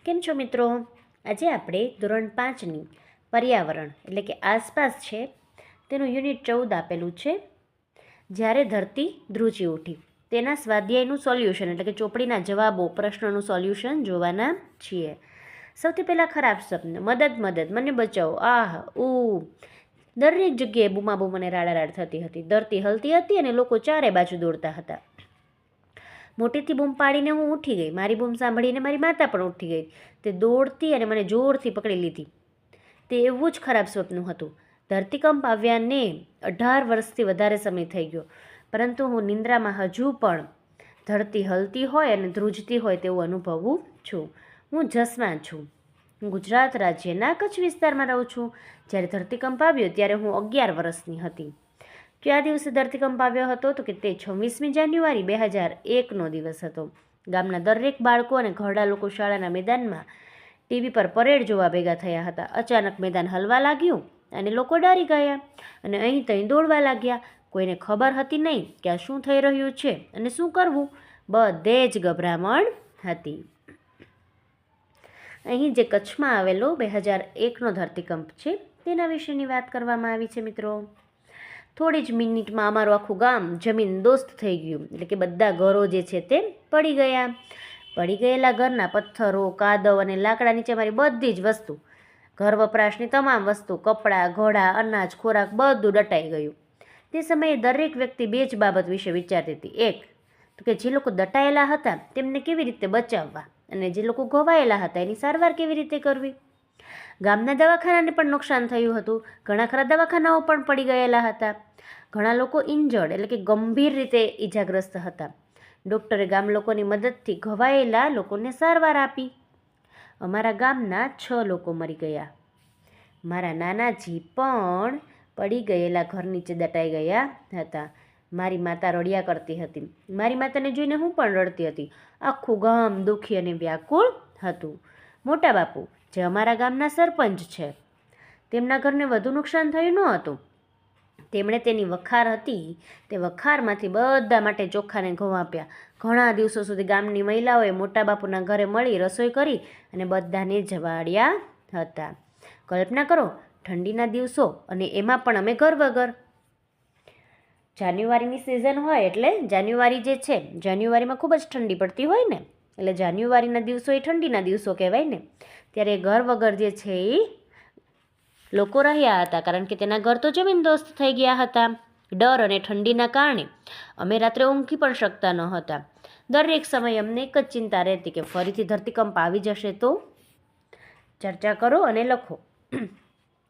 કેમ છો મિત્રો? આજે આપણે ધોરણ 5ની પર્યાવરણ એટલે કે આસપાસ છે તેનું યુનિટ 14 આપેલું છે, જ્યારે ધરતી ધ્રુજી ઉઠી. તેના સ્વાધ્યાયનું સોલ્યુશન એટલે કે ચોપડીના જવાબો પ્રશ્નોનું સોલ્યુશન જોવાના છીએ. સૌથી પહેલાં ખરાબ શબ્દ મદદ મદદ, મને બચાવો, આહ દરેક જગ્યાએ બૂમાબૂમ અને રાડારાડ થતી હતી. ધરતી હલતી હતી અને લોકો ચારે બાજુ દોડતા હતા. મોટેથી બૂમ પાડીને હું ઉઠી ગઈ. મારી બૂમ સાંભળીને મારી માતા પણ ઉઠી ગઈ. તે દોડતી અને મને જોરથી પકડી લીધી. તે એવું જ ખરાબ સ્વપ્ન હતું. ધરતીકંપ આવ્યાને 18 વર્ષથી વધારે સમય થઈ ગયો, પરંતુ હું નિંદ્રામાં હજુ પણ ધરતી હલતી હોય અને ધ્રુજતી હોય તેવું અનુભવું છું. હું જસમાં છું. હું ગુજરાત રાજ્યના કચ્છ વિસ્તારમાં રહું છું. જ્યારે ધરતીકંપ આવ્યો ત્યારે હું 11 વર્ષની હતી. કયા દિવસે ધરતીકંપ આવ્યો હતો? તો કે તે 26મી જાન્યુઆરી 2001નો દિવસ હતો. ગામના દરેક બાળકો અને ઘરડા લોકો શાળાના મેદાનમાં ટીવી પર પરેડ જોવા ભેગા થયા હતા. અચાનક મેદાન હલવા લાગ્યું અને લોકો ડરી ગયા અને અહીં તહીં દોડવા લાગ્યા. કોઈને ખબર હતી નહીં કે આ શું થઈ રહ્યું છે અને શું કરવું. બધે જ ગભરામણ હતી. અહીં જે કચ્છમાં આવેલો 2001નો ધરતીકંપ છે તેના વિશેની વાત કરવામાં આવી છે મિત્રો. થોડી જ મિનિટમાં અમારું આખું ગામ જમીન દોસ્ત થઈ ગયું, એટલે કે બધા ઘરો જે છે તે પડી ગયા. પડી ગયેલા ઘરના પથ્થરો, કાદવ અને લાકડા નીચે મારી બધી જ વસ્તુ, ઘર વપરાશની તમામ વસ્તુ, કપડાં, ઘોડા, અનાજ, ખોરાક બધું દટાઈ ગયું. તે સમયે દરેક વ્યક્તિ બે જ બાબત વિશે વિચારતી હતી. એક તો કે જે લોકો દટાયેલા હતા તેમને કેવી રીતે બચાવવા, અને જે લોકો ઘવાયેલા હતા એની સારવાર કેવી રીતે કરવી. ગામના દવાખાનાને પણ નુકસાન થયું હતું. ઘણા ખરા દવાખાનાઓ પણ પડી ગયેલા હતા. ઘણા લોકો ઇન્જર્ડ એટલે કે ગંભીર રીતે ઈજાગ્રસ્ત હતા. ડૉક્ટરે ગામ લોકોની મદદથી ઘવાયેલા લોકોને સારવાર આપી. અમારા ગામના 6 લોકો મરી ગયા. મારા નાનાજી પણ પડી ગયેલા ઘર નીચે દટાઈ ગયા હતા. મારી માતા રડ્યા કરતી હતી. મારી માતાને જોઈને હું પણ રડતી હતી. આખું ગામ દુઃખી અને વ્યાકુળ હતું. મોટા બાપુ, જે અમારા ગામના સરપંચ છે, તેમના ઘરને વધુ નુકસાન થયું ન હતું. તેમણે તેની વખાર હતી તે વખારમાંથી બધા માટે ચોખાને ઘઉં આપ્યા. ઘણા દિવસો સુધી ગામની મહિલાઓએ મોટા બાપુના ઘરે મળી રસોઈ કરી અને બધાને જમાડ્યા હતા. કલ્પના કરો, ઠંડીના દિવસો અને એમાં પણ અમે ઘર વગર. જાન્યુઆરીની સિઝન હોય એટલે જાન્યુઆરી જે છે, જાન્યુઆરીમાં ખૂબ જ ઠંડી પડતી હોય ને, એટલે જાન્યુઆરીના દિવસો એ ઠંડીના દિવસો કહેવાય ને. ત્યારે ઘર વગર જે છે એ લોકો રહ્યા હતા, કારણ કે તેના ઘર તો જમીનદોસ્ત થઈ ગયા હતા. ડર અને ઠંડીના કારણે અમે રાત્રે ઊંઘી પણ શકતા ન હતા. દરેક સમયે અમને એક જ ચિંતા રહેતી કે ફરીથી ધરતીકંપ આવી જશે તો. ચર્ચા કરો અને લખો.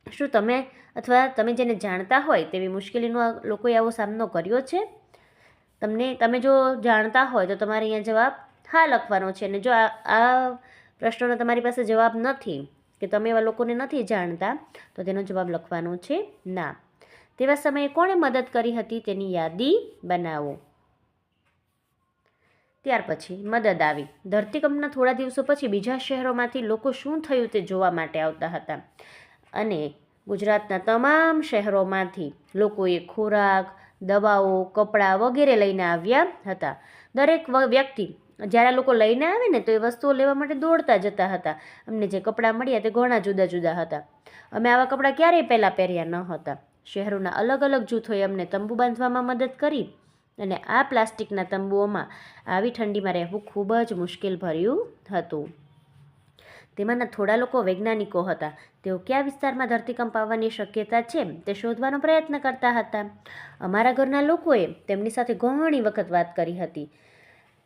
શું તમે અથવા તમે જેને જાણતા હોય તેવી મુશ્કેલીનો લોકોએ આવો સામનો કર્યો છે? તમે જો જાણતા હોય તો તમારે અહીંયા જવાબ હા લખવાનો છે. અને જો આ પ્રશ્નનો તમારી પાસે જવાબ નથી, કે તમે એવા લોકોને નથી જાણતા, તો તેનો જવાબ લખવાનો છે ના. તેવા સમયે કોણે મદદ કરી હતી તેની યાદી બનાવો. ત્યાર પછી મદદ આવી. ધરતીકંપના થોડા દિવસો પછી બીજા શહેરોમાંથી લોકો શું થયું તે જોવા માટે આવતા હતા, અને ગુજરાતના તમામ શહેરોમાંથી લોકોએ ખોરાક, દવાઓ, કપડાં વગેરે લઈને આવ્યા હતા. દરેક વ્યક્તિ જ્યારે લોકો લઈને આવે ને તો એ વસ્તુઓ લેવા માટે દોડતા જતા હતા. અમને જે કપડાં મળ્યા તે ઘણા જુદા જુદા હતા. અમે આવા કપડાં ક્યારેય પહેલાં પહેર્યા ન હતા. શહેરોના અલગ અલગ જૂથોએ અમને તંબુ બાંધવામાં મદદ કરી, અને આ પ્લાસ્ટિકના તંબુઓમાં આવી ઠંડીમાં રહેવું ખૂબ જ મુશ્કેલ ભર્યું હતું. તેમાંના થોડા લોકો વૈજ્ઞાનિકો હતા. તેઓ કયા વિસ્તારમાં ધરતીકંપ આવવાની શક્યતા છે તે શોધવાનો પ્રયત્ન કરતા હતા. અમારા ઘરના લોકોએ તેમની સાથે ઘણી વખત વાત કરી હતી.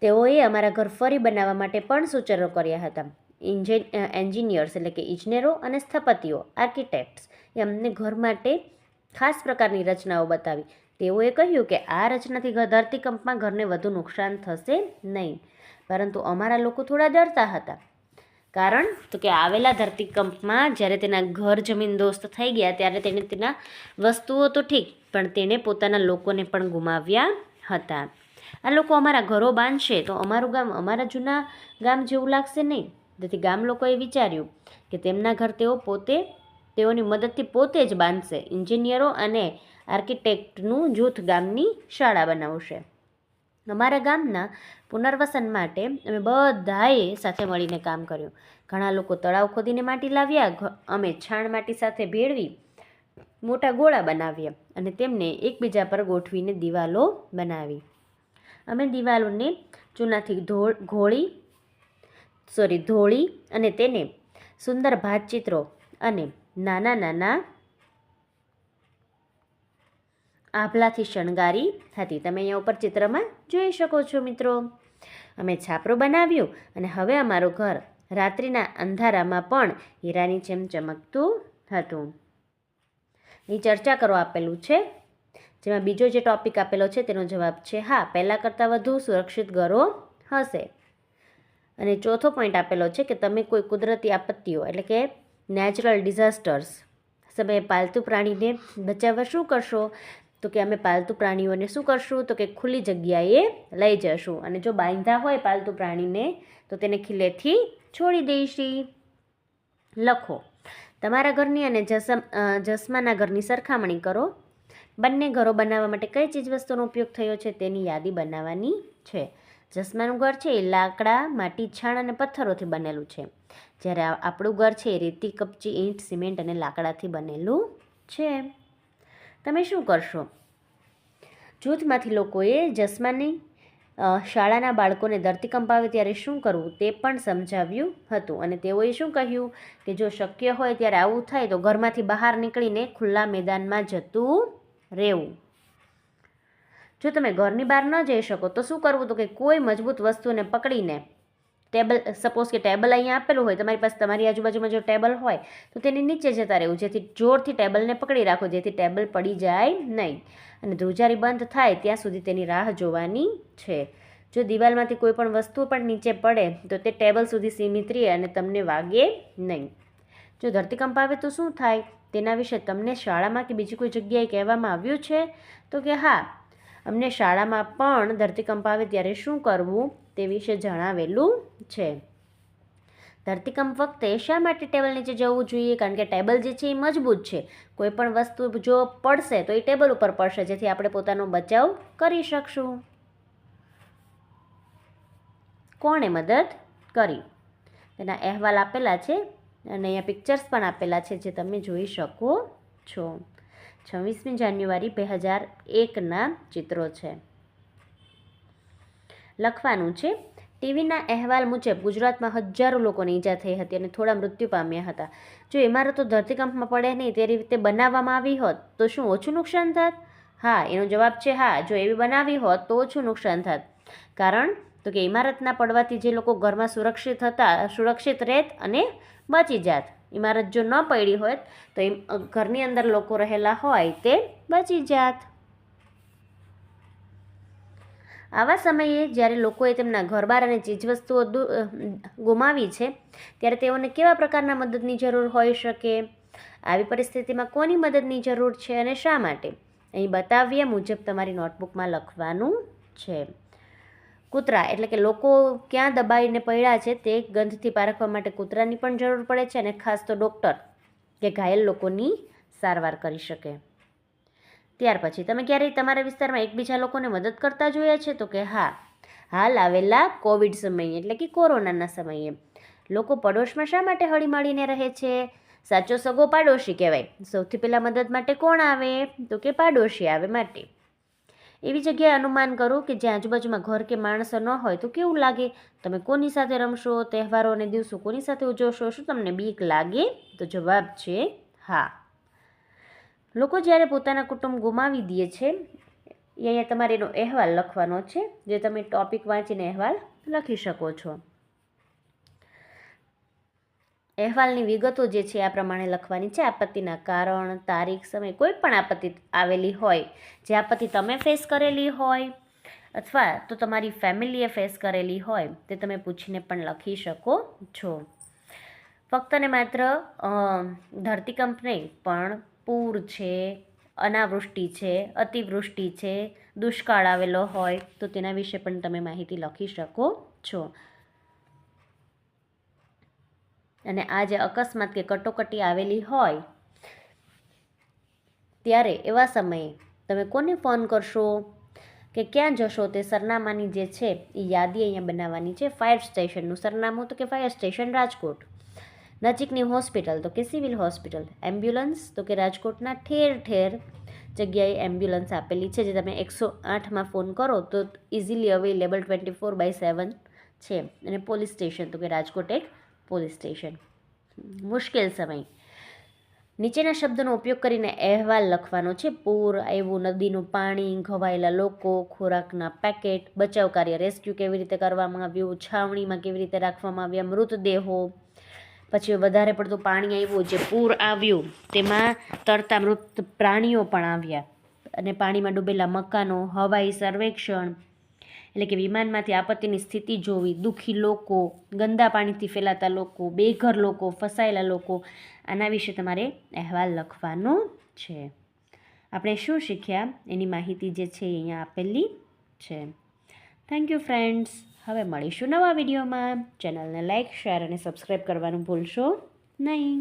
તેઓએ અમારા ઘર ફરી બનાવવા માટે પણ સૂચનો કર્યા હતા. એન્જિનિયર્સ એટલે કે ઇજનેરો અને સ્થપતિઓ, આર્કિટેક્ટ્સ એ અમને ઘર માટે ખાસ પ્રકારની રચનાઓ બતાવી. તેઓએ કહ્યું કે આ રચનાથી ધરતીકંપમાં ઘરને વધુ નુકસાન થશે નહીં, પરંતુ અમારા લોકો થોડા ડરતા હતા. કારણ તો કે આવેલા ધરતીકંપમાં જ્યારે તેના ઘર જમીનદોસ્ત થઈ ગયા ત્યારે તેણે તેના વસ્તુઓ તો ઠીક, પણ તેણે પોતાના લોકોને પણ ગુમાવ્યા હતા. આ લોકો અમારા ઘરો બાંધશે તો અમારું ગામ અમારા જૂના ગામ જેવું લાગશે નહીં. તેથી ગામ લોકોએ વિચાર્યું કે તેમના ઘર તેઓની મદદથી પોતે જ બાંધશે. ઇન્જિનિયરો અને આર્કિટેક્ટનું જૂથ ગામની શાળા બનાવશે. અમારા ગામના પુનર્વસન માટે અમે બધાએ સાથે મળીને કામ કર્યું. ઘણા લોકો તળાવ ખોદીને માટી લાવ્યા, અમે છાણ માટી સાથે ભેળવી મોટા ગોળા બનાવ્યા અને તેમને એકબીજા પર ગોઠવીને દિવાલો બનાવી. અમે દિવાલોને ચૂનાથી ધોળી અને તેને સુંદર ભાતચિત્રો અને નાના નાના આભલાથી શણગારી હતી. તમે અહીંયા ઉપર ચિત્રમાં જોઈ શકો છો મિત્રો. અમે છાપરું બનાવ્યું અને હવે અમારું ઘર રાત્રિના અંધારામાં પણ હીરાની જેમ ચમકતું હતું. અહીં ચર્ચા કરો આપેલું છે, જેમાં બીજો જે ટોપિક આપેલો છે તેનો જવાબ છે હા, પહેલાં કરતાં વધુ સુરક્ષિત ઘરો હશે. અને ચોથો પોઈન્ટ આપેલો છે કે તમે કોઈ કુદરતી આપત્તિઓ એટલે કે નેચરલ ડિઝાસ્ટર્સ સમયે પાલતુ પ્રાણીને બચાવવા શું કરશો? તો કે અમે પાલતુ પ્રાણીઓને શું કરશું? તો કે ખુલ્લી જગ્યાએ લઈ જશું અને જો બાંધ્યા હોય પાલતુ પ્રાણીને તો તેને ખીલેથી છોડી દઈશી. લખો. તમારા ઘરની અને જસમાના ઘરની સરખામણી કરો. બંને ઘરો બનાવવા માટે કઈ ચીજવસ્તુનો ઉપયોગ થયો છે તેની યાદી બનાવવાની છે. જસમાનું ઘર છે એ લાકડા, માટી, છાણ અને પથ્થરોથી બનેલું છે, જ્યારે આપણું ઘર છે એ રેતી, કપચી, ઈંટ, સિમેન્ટ અને લાકડાથી બનેલું છે. તમે શું કરશો? જૂથમાંથી લોકોએ જસમાની શાળાના બાળકોને ધરતીકંપ આવે ત્યારે શું કરવું તે પણ સમજાવ્યું હતું અને તેઓએ શું કહ્યું કે જો શક્ય હોય ત્યારે આવું થાય તો ઘરમાંથી બહાર નીકળીને ખુલ્લા મેદાનમાં જતું રહેવું. જો તમે ઘરની બહાર ન જઈ શકો તો શું કરવું? તો કે કોઈ મજબૂત વસ્તુને પકડીને ટેબલ, સપોઝ કે ટેબલ અહીંયા આપેલું હોય, તમારી પાસે તમારી આજુબાજુમાં જો ટેબલ હોય તો તેની નીચે જતા રહેવું, જેથી જોરથી ટેબલને પકડી રાખો જેથી ટેબલ પડી જાય નહીં અને ધ્રુજારી બંધ થાય ત્યાં સુધી તેની રાહ જોવાની છે. જો દિવાલમાંથી કોઈ પણ વસ્તુ પણ નીચે પડે તો તે ટેબલ સુધી સીમિત રહે અને તમને વાગે નહીં. જો ધરતીકંપ આવે તો શું થાય તેના વિશે તમને શાળામાં કે બીજી કોઈ જગ્યાએ કહેવામાં આવ્યું છે? તો કે હા, અમને શાળામાં પણ ધરતીકંપ આવે ત્યારે શું કરવું તે વિશે જણાવેલું છે. ધરતીકંપ વખતે શા માટે ટેબલ નીચે જવું જોઈએ? કારણ કે ટેબલ જે છે એ મજબૂત છે. કોઈ પણ વસ્તુ જો પડશે તો એ ટેબલ ઉપર પડશે, જેથી આપણે પોતાનો બચાવ કરી શકશું. કોણે મદદ કરી? તેના અહેવાલ આપેલા છે અને અહીંયા પિક્ચર્સ પણ આપેલા છે જે તમે જોઈ શકો છો. 26મી જાન્યુઆરી 2001ના ચિત્રો છે. લખવાનું છે. ટીવીના અહેવાલ મુજબ ગુજરાતમાં હજારો લોકોને ઈજા થઈ હતી અને થોડા મૃત્યુ પામ્યા હતા. જો ઇમારતો ધરતીકંપમાં પડે નહીં તે રીતે બનાવવામાં આવી હોત તો શું ઓછું નુકસાન થાત? હા, એનો જવાબ છે હા. જો એવી બનાવી હોત તો ઓછું નુકસાન થાત. કારણ તો કે ઇમારતના પડવાથી જે લોકો ઘરમાં સુરક્ષિત રહેત અને બચી જાત. ઇમારત જો ન પડી હોત તો ઘરની અંદર લોકો રહેલા હોય તે બચી જાત. આવા સમયે જ્યારે લોકોએ તેમના ઘરબાર અને ચીજવસ્તુઓ ગુમાવી છે ત્યારે તેઓને કેવા પ્રકારના મદદની જરૂર હોઈ શકે? આવી પરિસ્થિતિમાં કોની મદદની જરૂર છે અને શા માટે? અહીં બતાવ્યા મુજબ તમારી નોટબુકમાં લખવાનું છે. કૂતરા એટલે કે લોકો ક્યાં દબાઈને પડ્યા છે તે ગંધથી પારખવા માટે કૂતરાની પણ જરૂર પડે છે અને ખાસ તો ડૉક્ટર કે ઘાયલ લોકોની સારવાર કરી શકે. ત્યાર પછી તમે ક્યારેય તમારા વિસ્તારમાં એકબીજા લોકોને મદદ કરતા જોયા છે? તો કે હા, હાલ આવેલા કોવિડ સમયે એટલે કે કોરોનાના સમયે લોકો પડોશમાં શા માટે હળીમળીને રહે છે? સાચો સગો પાડોશી કહેવાય. સૌથી પહેલાં મદદ માટે કોણ આવે? તો કે પાડોશી આવે માટે. એવી જગ્યાએ અનુમાન કરો કે જ્યાં આજુબાજુમાં ઘર કે માણસો ન હોય તો કેવું લાગે? તમે કોની સાથે રમશો? તહેવારો અને દિવસો કોની સાથે ઉજવશો? શું તમને બીક લાગે? તો જવાબ છે હા. લોકો જ્યારે પોતાના કુટુંબ ગુમાવી દે છે એ અહીંયા તમારે એનો અહેવાલ લખવાનો છે, જે તમે ટોપિક વાંચીને અહેવાલ લખી શકો છો. અહેવાલની વિગતો જે છે આ પ્રમાણે લખવાની છે. આપત્તિના કારણ, તારીખ, સમય, કોઈ પણ આપત્તિ આવેલી હોય, જે આપત્તિ તમે ફેસ કરેલી હોય અથવા તો તમારી ફેમિલીએ ફેસ કરેલી હોય તે તમે પૂછીને પણ લખી શકો છો. ફક્ત ને માત્ર ધરતીકંપ નહીં પણ પૂર છે, અનાવૃષ્ટિ છે, અતિવૃષ્ટિ છે, દુષ્કાળ આવેલો હોય તો તેના વિશે પણ તમે માહિતી લખી શકો છો. અને આ જે અકસ્માત કે કટોકટી આવેલી હોય ત્યારે એવા સમયે તમે કોને ફોન કરશો? કે ક્યાં જશો તે સરનામાની જે છે એ યાદી અહીંયા બનાવવાની છે. ફાયર સ્ટેશનનું સરનામું તો કે ફાયર સ્ટેશન રાજકોટ. નજીકની હોસ્પિટલ તો કે સિવિલ હોસ્પિટલ. એમ્બ્યુલન્સ તો કે રાજકોટના ઠેર ઠેર જગ્યાએ એમ્બ્યુલન્સ આપેલી છે, જે તમે 108માં ફોન કરો તો ઇઝીલી અવેલેબલ 24/7 છે. અને પોલીસ સ્ટેશન તો કે રાજકોટ એક પોલીસ સ્ટેશન. મુશ્કેલ સમય, નીચેના શબ્દનો ઉપયોગ કરીને અહેવાલ લખવાનો છે. પૂર આવ્યું, નદીનું પાણી, ઘવાયેલા લોકો, ખોરાકના પેકેટ, બચાવ કાર્ય રેસ્ક્યુ કેવી રીતે કરવામાં આવ્યું, છાવણીમાં કેવી રીતે રાખવામાં આવ્યા મૃતદેહો, પછી વધારે પડતું પાણી આવ્યું, જે પૂર આવ્યું તેમાં તરતા મૃત પ્રાણીઓ પણ આવ્યા, અને પાણીમાં ડૂબેલા મકાનો, હવાઈ સર્વેક્ષણ એટલે કે વિમાનમાંથી આપત્તિની સ્થિતિ જોવી, દુઃખી લોકો, ગંદા પાણીથી ફેલાતા લોકો, બેઘર લોકો, ફસાયેલા લોકો, આના વિશે તમારે અહેવાલ લખવાનો છે. આપણે શું શીખ્યા એની માહિતી જે છે અહીંયા આપેલી છે. Thank you friends. હવે મળીશું નવા વિડીયોમાં. ચેનલને લાઇક, શેર અને સબસ્ક્રાઈબ કરવાનું ભૂલશો નહીં.